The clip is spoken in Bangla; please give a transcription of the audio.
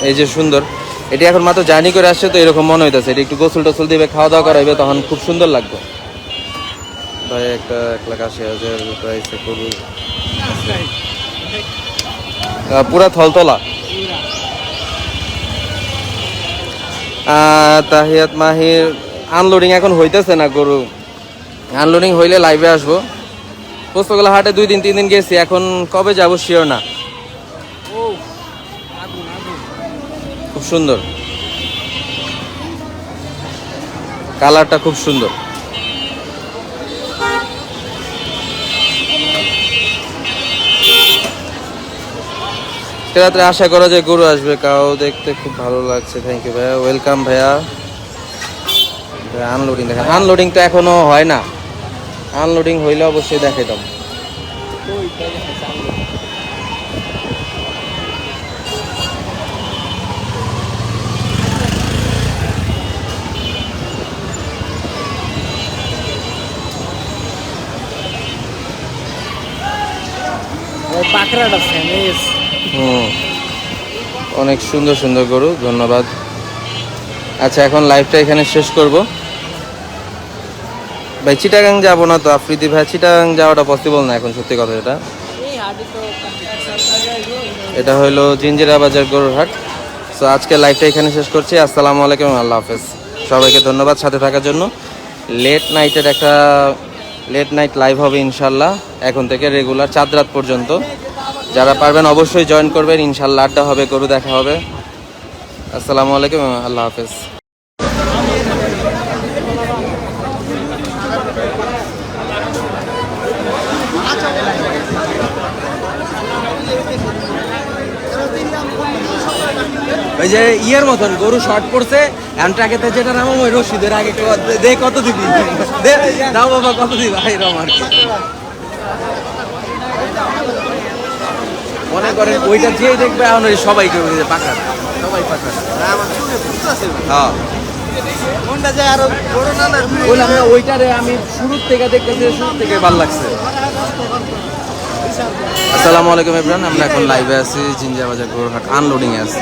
এই যে সুন্দর, এটি এখন মাত্র জার্নি করে আসছে তো এরকম মনে হইতেছে। এটি একটু গোসল টোসল দিবে, খাওয়া দাওয়া করাইবে, তখন খুব সুন্দর লাগবে। ভাই একটা 1,80,000 প্রাইসে গরু, পুরা থলতলা। তাহিয়াত মাহির আনলোডিং এখন হইতেছে না গরু, আনলোডিং হইলে লাইভে আসবো। পোস্তগোলা হাটে 2 দিন 3 দিন গেছি, এখন কবে যাবো শিওর না। খুব সুন্দর, কালারটা খুব সুন্দর। রাত্রে আশা করা যায় গরু আসবে, কাউ দেখতে খুব ভালো লাগছে। থ্যাংক ইউ ভাইয়া, ওয়েলকাম ভাইয়া। আনলোডিং দেখেন, আনলোডিং তো এখনো হয় না, আনলোডিং হইলে অবশ্যই দেখাইতাম। অনেক সুন্দর সুন্দর গরু, ধন্যবাদ। আচ্ছা এখন লাইভটা এখানে শেষ করব ভাই। চিটাগাং যাবো না তো আফ্রিদি ভাই, চিটাগাং যাওয়াটা পসিবল না এখন, সত্যি কথা। এটা হলো জিঞ্জিরা বাজার গরুর হাট। সো আজকে লাইভটা এখানে শেষ করছি। আসসালামু আলাইকুম, আল্লাহ হাফেজ। সবাইকে ধন্যবাদ সাথে থাকার জন্য। লেট নাইট লাইভ হবে ইনশাল্লাহ, এখন থেকে রেগুলার 4 রাত পর্যন্ত। যারা পারবেন অবশ্যই জয়েন করবেন, ইনশাল্লাহ আড্ডা হবে, গরু দেখা হবে। আসসালামু আলাইকুম, আল্লাহ হাফেজ। ওই যে ইয়ের মতন গরু শর্ট পড়ছে, ট্রাকেতে যেটা নামাম ওই রশিদের আগে দে কত দিবি, দাও বাবা কত দিবি ভাই রম আর কি। মনে করেন ওইটা যেই দেখবে এখন ওই সবাই কেউ পাকড়া, সবাই পাকড়া। হ্যাঁ ওইটারে আমি শুরুর থেকে দেখতেছি, শুরু থেকে ভালো লাগছে। আসসালামু আলাইকুম এভরিওয়ান, আমরা এখন লাইভে আছি, জিঞ্জিরা বাজার গরুর হাট আনলোডিং এ আছি।